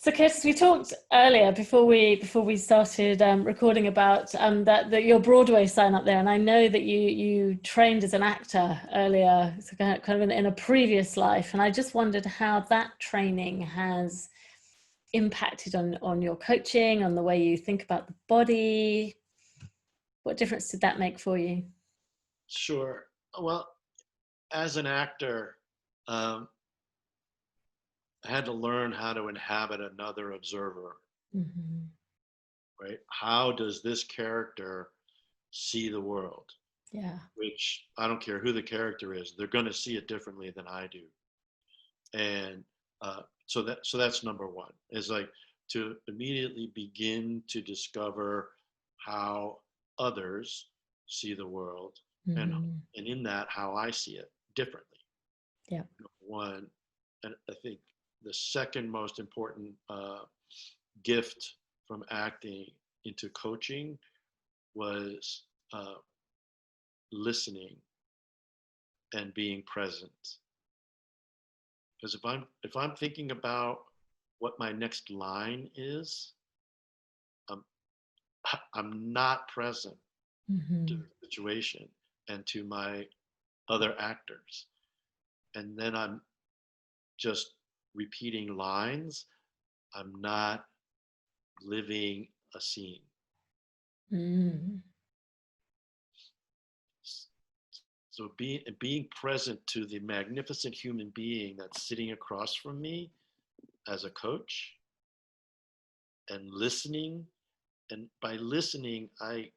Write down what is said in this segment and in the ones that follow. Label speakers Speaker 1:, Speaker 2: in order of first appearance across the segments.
Speaker 1: So, Curtis, we talked earlier before we started recording about that your Broadway sign up there, and I know that you trained as an actor earlier, so kind of in a previous life, and I just wondered how that training has impacted on your coaching, on the way you think about the body. What difference did that make for you?
Speaker 2: Sure. Well, as an actor, I had to learn how to inhabit another observer,
Speaker 1: Mm-hmm.
Speaker 2: right? How does this character see the world?
Speaker 1: Yeah.
Speaker 2: Which I don't care who the character is, they're going to see it differently than I do. And so that's number one, is like to immediately begin to discover how others see the world, and
Speaker 1: Mm-hmm.
Speaker 2: in that how I see it differently.
Speaker 1: Yeah.
Speaker 2: Number one, and I think the second most important gift from acting into coaching was listening and being present. Because if I'm thinking about what my next line is, I'm not present
Speaker 1: Mm-hmm.
Speaker 2: to the situation and to my other actors, and then I'm just repeating lines. I'm not living a scene.
Speaker 1: Mm-hmm.
Speaker 2: So being present to the magnificent human being that's sitting across from me as a coach, and listening. And by listening, I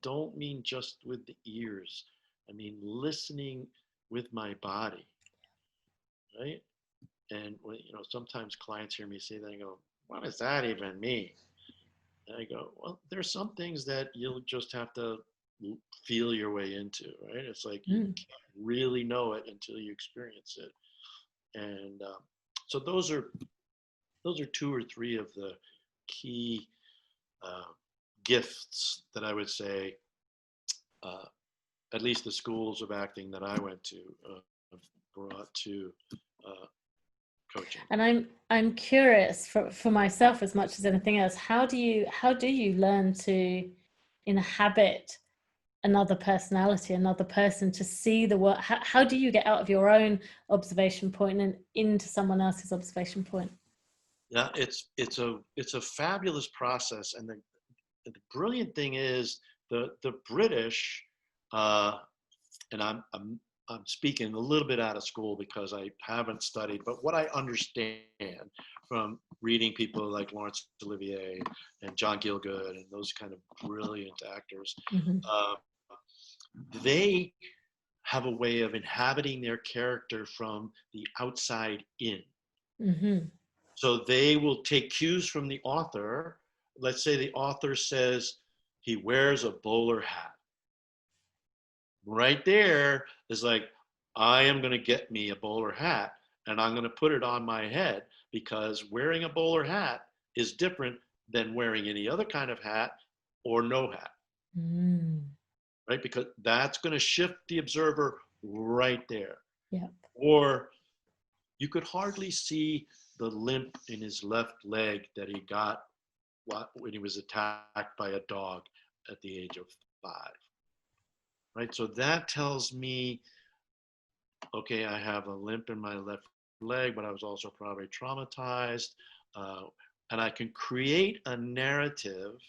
Speaker 2: don't mean just with the ears. I mean listening with my body, right? And when, sometimes clients hear me say that, I go, what does that even mean? And I go, well, there's some things that you'll just have to feel your way into, right? It's like you can't really know it until you experience it. And so those are two or three of the key gifts that I would say, at least the schools of acting that I went to, brought to coaching.
Speaker 1: And I'm curious for myself as much as anything else, how do you learn to inhabit another personality, another person, to see the world? How do you get out of your own observation point and into someone else's observation point?
Speaker 2: Yeah, it's a fabulous process, and the brilliant thing is the British, and I'm speaking a little bit out of school because I haven't studied, but what I understand from reading people like Laurence Olivier and John Gielgud and those kind of brilliant actors,
Speaker 1: Mm-hmm.
Speaker 2: They have a way of inhabiting their character from the outside in.
Speaker 1: Mm-hmm.
Speaker 2: So they will take cues from the author. Let's say the author says he wears a bowler hat. Right there is like, I am going to get me a bowler hat and I'm going to put it on my head, because wearing a bowler hat is different than wearing any other kind of hat or no hat.
Speaker 1: Mm.
Speaker 2: Right? Because that's going to shift the observer right there.
Speaker 1: Yeah.
Speaker 2: Or you could hardly see the limp in his left leg that he got when he was attacked by a dog at the age of 5. Right? So that tells me, okay, I have a limp in my left leg, but I was also probably traumatized. And I can create a narrative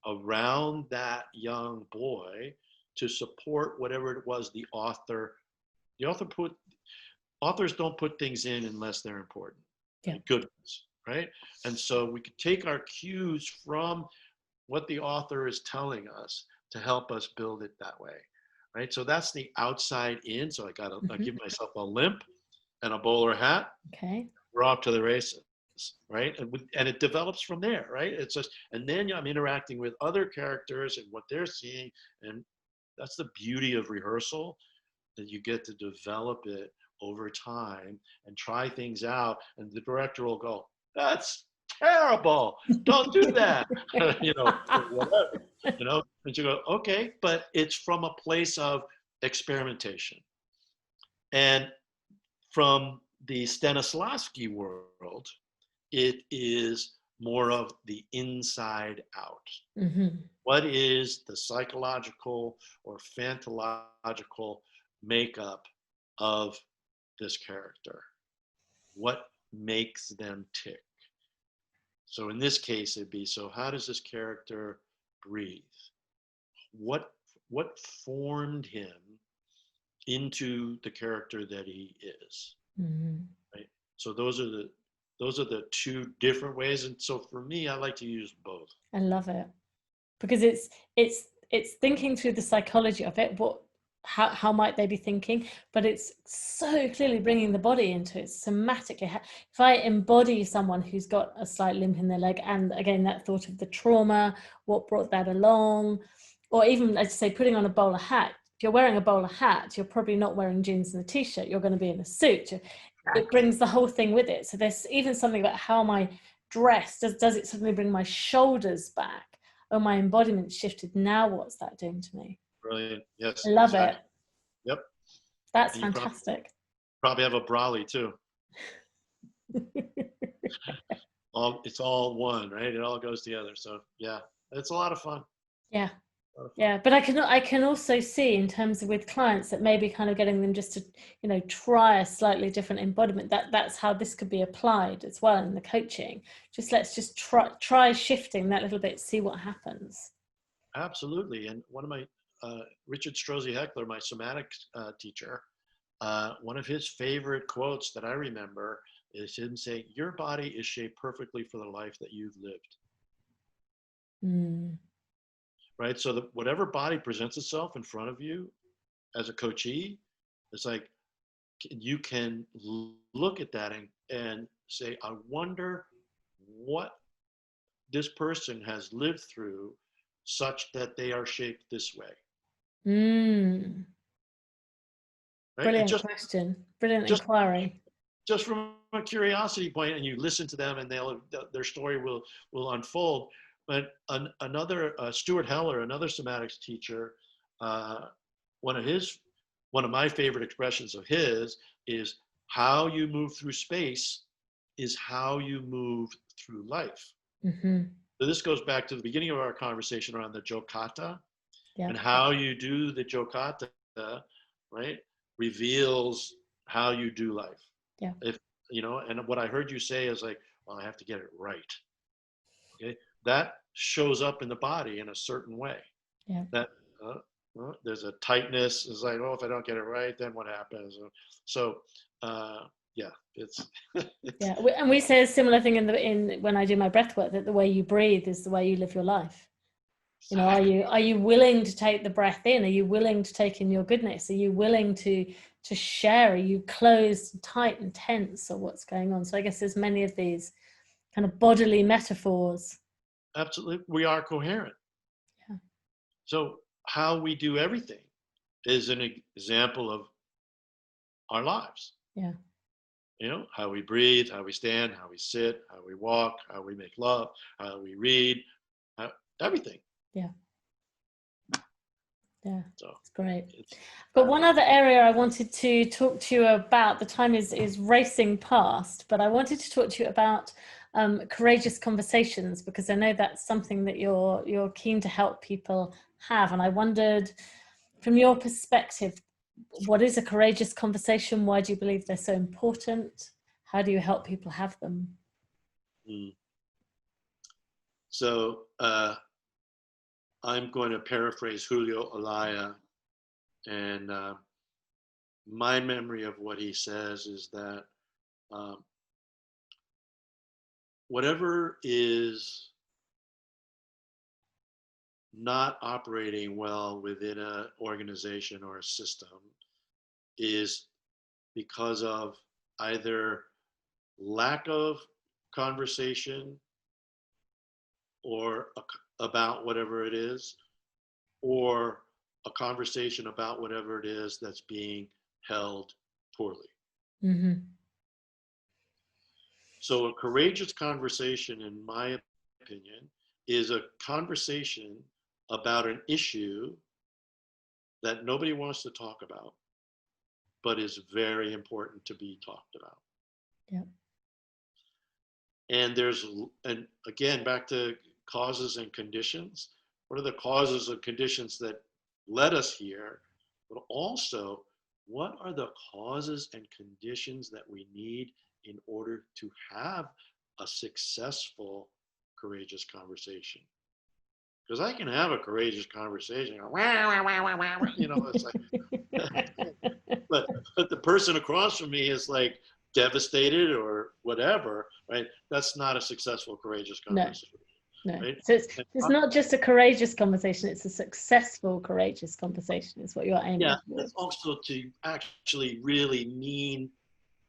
Speaker 2: around that young boy to support whatever it was authors don't put things in unless they're important.
Speaker 1: Yeah.
Speaker 2: Good ones, right? And so we could take our cues from what the author is telling us to help us build it that way, right? So that's the outside in. So I give myself a limp and a bowler hat.
Speaker 1: Okay.
Speaker 2: We're off to the races, right? And it develops from there, right? It's just, and then I'm interacting with other characters and what they're seeing, and that's the beauty of rehearsal, that you get to develop it over time and try things out, and the director will go, that's terrible, don't do that. Whatever, and you go, okay, but it's from a place of experimentation. And from the Stanislavski world, it is more of the inside out.
Speaker 1: Mm-hmm.
Speaker 2: What is the psychological or phantomological makeup of this character? What makes them tick? So in this case, it'd be, so how does this character breathe? What formed him into the character that he is?
Speaker 1: Mm-hmm.
Speaker 2: Right. So those are the two different ways. And so for me, I like to use both.
Speaker 1: I love it, because it's thinking through the psychology of it. How might they be thinking? But it's so clearly bringing the body into it somatically. If I embody someone who's got a slight limp in their leg, and again, that thought of the trauma, what brought that along, or even, let's say, putting on a bowler hat. If you're wearing a bowler hat, you're probably not wearing jeans and a t-shirt. You're going to be in a suit. It brings the whole thing with it. So there's even something about how am I dressed? Does it suddenly bring my shoulders back? Oh, my embodiment shifted. Now what's that doing to me?
Speaker 2: Brilliant. Yes.
Speaker 1: I love
Speaker 2: Exactly.
Speaker 1: it.
Speaker 2: Yep.
Speaker 1: That's
Speaker 2: And
Speaker 1: fantastic.
Speaker 2: probably have a brolly too. It's all one, right? It all goes together. So yeah, it's a lot of fun.
Speaker 1: Yeah. Yeah, but I can also see, in terms of with clients, that maybe kind of getting them just to, try a slightly different embodiment, that's how this could be applied as well in the coaching. Let's just try shifting that little bit, see what happens.
Speaker 2: Absolutely. And one of my Richard Strozzi Heckler, my somatic teacher, one of his favorite quotes that I remember is him saying, "Your body is shaped perfectly for the life that you've lived."
Speaker 1: Mm.
Speaker 2: Right? So that whatever body presents itself in front of you as a coachee, it's like you can look at that and say, I wonder what this person has lived through such that they are shaped this way.
Speaker 1: Mm.
Speaker 2: Right?
Speaker 1: Brilliant question. Brilliant inquiry.
Speaker 2: Just from a curiosity point, and you listen to them, and their story will unfold. But another Stuart Heller, another somatics teacher, one of my favorite expressions of his is, how you move through space is how you move through life.
Speaker 1: Mm-hmm.
Speaker 2: So this goes back to the beginning of our conversation around the jokata,
Speaker 1: Yeah.
Speaker 2: and how you do the jokata, right, reveals how you do life.
Speaker 1: Yeah.
Speaker 2: If and what I heard you say is like, well, I have to get it right. Okay, that shows up in the body in a certain way.
Speaker 1: Yeah.
Speaker 2: That there's a tightness. It's like, oh, if I don't get it right, then what happens? So, yeah, it's.
Speaker 1: Yeah, and we say a similar thing in when I do my breath work, that the way you breathe is the way you live your life. Are you willing to take the breath in? Are you willing to take in your goodness? Are you willing to share? Are you closed, tight, and tense, or what's going on? So I guess there's many of these kind of bodily metaphors.
Speaker 2: Absolutely, we are coherent.
Speaker 1: Yeah.
Speaker 2: So how we do everything is an example of our lives.
Speaker 1: Yeah.
Speaker 2: How we breathe, how we stand, how we sit, how we walk, how we make love, how we read, everything.
Speaker 1: Yeah. Yeah,
Speaker 2: so
Speaker 1: it's great. But one other area I wanted to talk to you about, the time is racing past, but I wanted to talk to you about courageous conversations, because I know that's something that you're keen to help people have. And I wondered, from your perspective, what is a courageous conversation? Why do you believe they're so important? How do you help people have them?
Speaker 2: So I'm going to paraphrase Julio Olaya, and my memory of what he says is that whatever is not operating well within an organization or a system is because of either lack of conversation or about whatever it is, or a conversation about whatever it is that's being held poorly.
Speaker 1: Mm-hmm.
Speaker 2: So a courageous conversation, in my opinion, is a conversation about an issue that nobody wants to talk about, but is very important to be talked about.
Speaker 1: Yeah.
Speaker 2: And again, back to causes and conditions. What are the causes and conditions that led us here? But also, what are the causes and conditions that we need in order to have a successful, courageous conversation? Because I can have a courageous conversation, you know, it's like, but the person across from me is like devastated or whatever, right? That's not a successful, courageous conversation.
Speaker 1: No.
Speaker 2: Right?
Speaker 1: So it's not just a courageous conversation, it's a successful, courageous conversation is what you're aiming for.
Speaker 2: It's also to actually really mean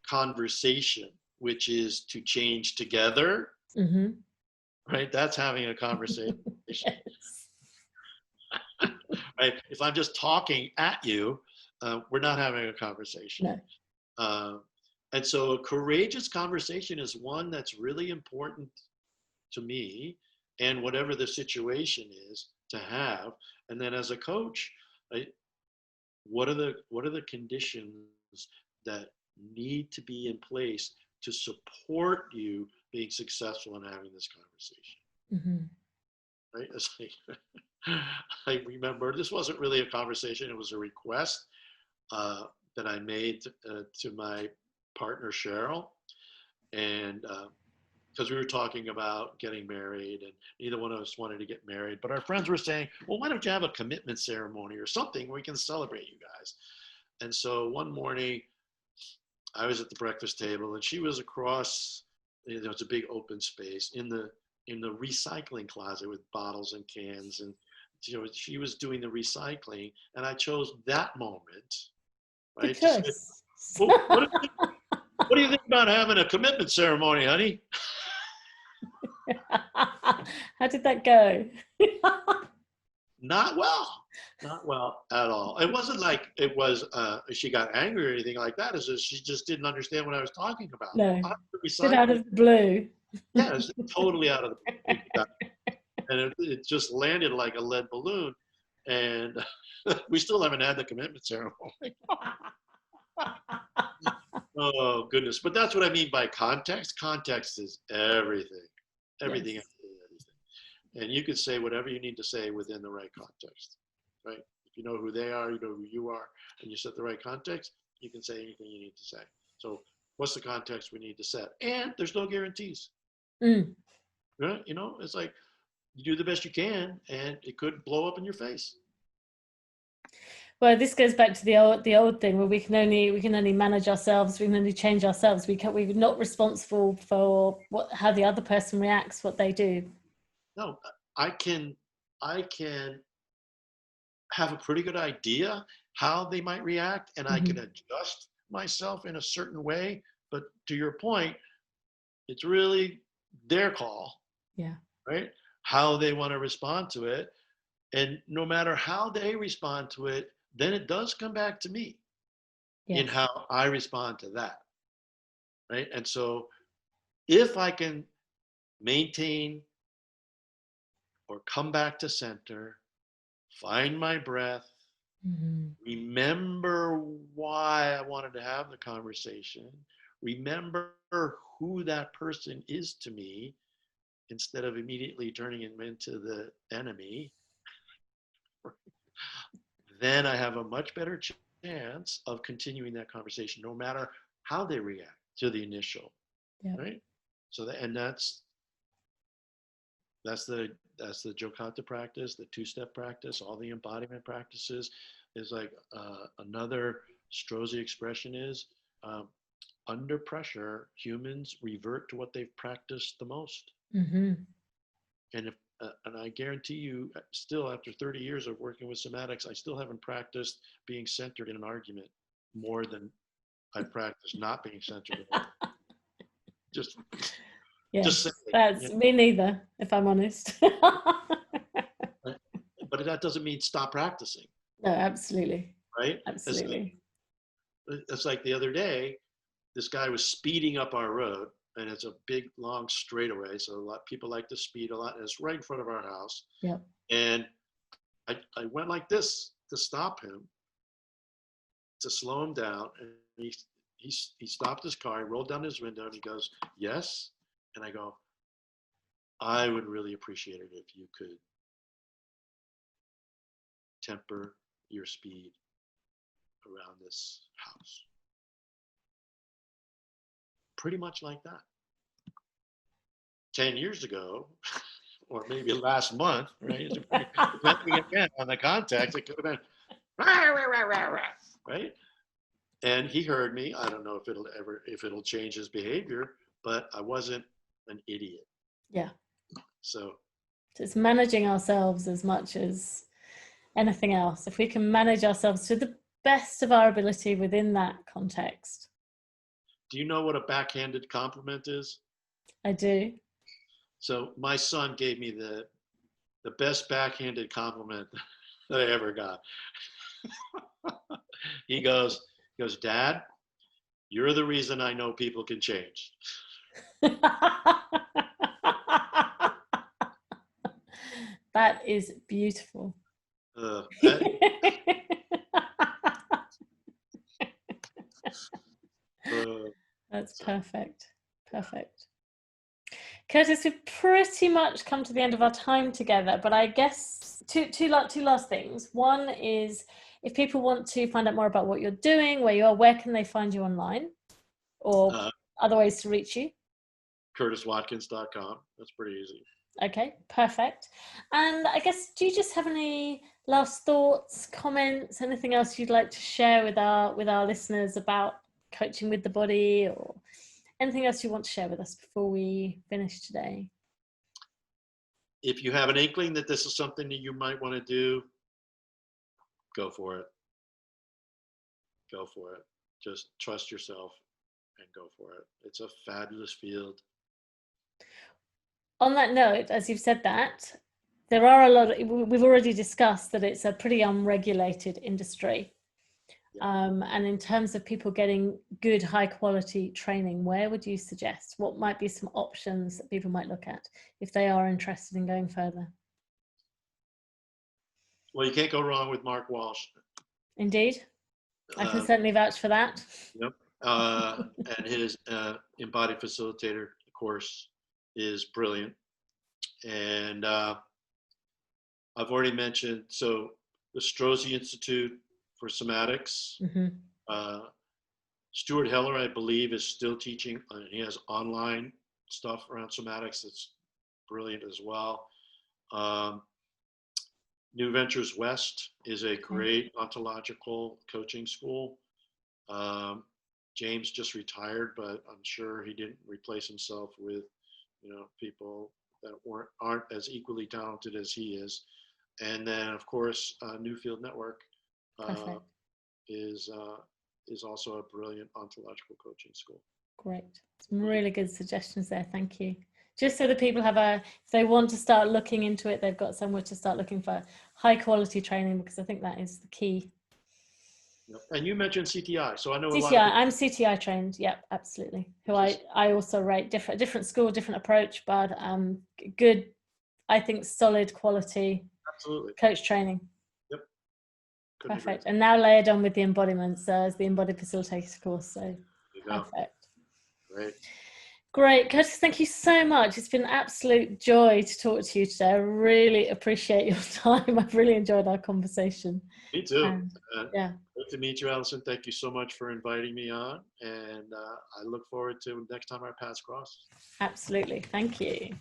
Speaker 2: conversation, which is to change together, right? That's having a conversation.
Speaker 1: Yes.
Speaker 2: Right? If I'm just talking at you, we're not having a conversation.
Speaker 1: No.
Speaker 2: And so a courageous conversation is one that's really important to me, and whatever the situation is, to have. And then as a coach, right, what are the conditions that need to be in place to support you being successful in having this conversation? Right? It's like, I remember this wasn't really a conversation, it was a request that I made to my partner Cheryl, and because we were talking about getting married, and neither one of us wanted to get married, but our friends were saying, well, why don't you have a commitment ceremony or something we can celebrate you guys? And so one morning I was at the breakfast table and she was across, there was a big open space in the recycling closet with bottles and cans, and you know, she was doing the recycling, and I chose that moment, right? To say, well, what do you think about having a commitment ceremony, honey?
Speaker 1: How did that go?
Speaker 2: Not well at all. It wasn't like it was she got angry or anything like that. It's just she just didn't understand what I was talking about.
Speaker 1: No, bit out of the blue.
Speaker 2: Yeah, it's totally out of the blue. And it just landed like a lead balloon, and we still haven't had the commitment ceremony. Oh goodness! But that's what I mean by context. Context is everything. Everything.
Speaker 1: Yes.
Speaker 2: And you can say whatever you need to say within the right context, right? If you know who they are, you know who you are, and you set the right context, you can say anything you need to say. So what's the context we need to set? And there's no guarantees. Right? You know, it's like you do the best you can, and it could blow up in your face.
Speaker 1: Well, this goes back to the old thing where we can only manage ourselves, we can only change ourselves. We're not responsible for how the other person reacts, what they do.
Speaker 2: No, I can have a pretty good idea how they might react, and I can adjust myself in a certain way. But to your point, it's really their call.
Speaker 1: Yeah.
Speaker 2: Right? How they want to respond to it. And no matter how they respond to it, then it does come back to me in how I respond to that. Right? And so if I can maintain or come back to center, find my breath, remember why I wanted to have the conversation, remember who that person is to me, instead of immediately turning him into the enemy, then I have a much better chance of continuing that conversation, no matter how they react to the initial, right? So that's the Jokata practice, the two-step practice, all the embodiment practices. Is like another Strozzi expression is under pressure, humans revert to what they've practiced the most. And I guarantee you, still after 30 years of working with somatics, I still haven't practiced being centered in an argument more than I practiced not being centered. Just saying,
Speaker 1: that's me neither, if I'm honest.
Speaker 2: But that doesn't mean stop practicing.
Speaker 1: No, absolutely.
Speaker 2: Right?
Speaker 1: Absolutely.
Speaker 2: It's like the other day, this guy was speeding up our road, and it's a big, long straightaway. So a lot of people like to speed a lot. And it's right in front of our house.
Speaker 1: Yeah.
Speaker 2: And I went like this to stop him, to slow him down. And he stopped his car, he rolled down his window, and he goes, yes, And I go, I would really appreciate it if you could temper your speed around this house. Pretty much like that. 10 years ago, or maybe last month, right? Depending again on the context, it could have been, rah, rah, rah, rah, rah, right? And he heard me. I don't know if it'll change his behavior, but I wasn't an idiot.
Speaker 1: Yeah.
Speaker 2: So
Speaker 1: it's managing ourselves as much as anything else. If we can manage ourselves to the best of our ability within that context.
Speaker 2: Do you know what a backhanded compliment is?
Speaker 1: I do.
Speaker 2: So my son gave me the best backhanded compliment that I ever got. He goes, Dad, you're the reason I know people can change.
Speaker 1: That is beautiful. That's perfect. Perfect. Curtis, we've pretty much come to the end of our time together, but I guess two last things. One is, if people want to find out more about what you're doing, where you are, where can they find you online, or other ways to reach you?
Speaker 2: CurtisWatkins.com. That's pretty easy.
Speaker 1: Okay, perfect. And I guess, do you just have any last thoughts, comments, anything else you'd like to share with our listeners about coaching with the body, or anything else you want to share with us before we finish today?
Speaker 2: If you have an inkling that this is something that you might want to do, go for it. Go for it. Just trust yourself and go for it. It's a fabulous field.
Speaker 1: On that note, as you've said that, there are a lot of, we've already discussed that it's a pretty unregulated industry. And in terms of people getting good, high quality training, where would you suggest? What might be some options that people might look at if they are interested in going further?
Speaker 2: Well, you can't go wrong with Mark Walsh.
Speaker 1: Indeed. I can certainly vouch for that.
Speaker 2: Yep. And his Embodied Facilitator Course is brilliant. And I've already mentioned, so the Strozzi Institute for Somatics. Mm-hmm. Stuart Heller, I believe, is still teaching. He has online stuff around somatics that's brilliant as well. New Ventures West is a great ontological coaching school. James just retired, but I'm sure he didn't replace himself with, people that aren't as equally talented as he is. And then, of course, Newfield Network is also a brilliant ontological coaching school.
Speaker 1: Great. Some really good suggestions there. Thank you. Just so that people have if they want to start looking into it, they've got somewhere to start looking for high quality training, because I think that is the key.
Speaker 2: Yep. And you mentioned CTI, so I know
Speaker 1: CTI,
Speaker 2: a lot of people.
Speaker 1: I'm CTI trained. Yep, absolutely. I also rate different school, different approach, but good, I think, solid quality.
Speaker 2: Absolutely.
Speaker 1: Coach training.
Speaker 2: Yep.
Speaker 1: Perfect. And now layered on with the embodiments as the Embodied Facilitator Course. So perfect. Great. Curtis, thank you so much. It's been an absolute joy to talk to you today. I really appreciate your time. I've really enjoyed our conversation.
Speaker 2: Me too. Great to meet you, Allison. Thank you so much for inviting me on. And I look forward to next time our paths cross.
Speaker 1: Absolutely. Thank you.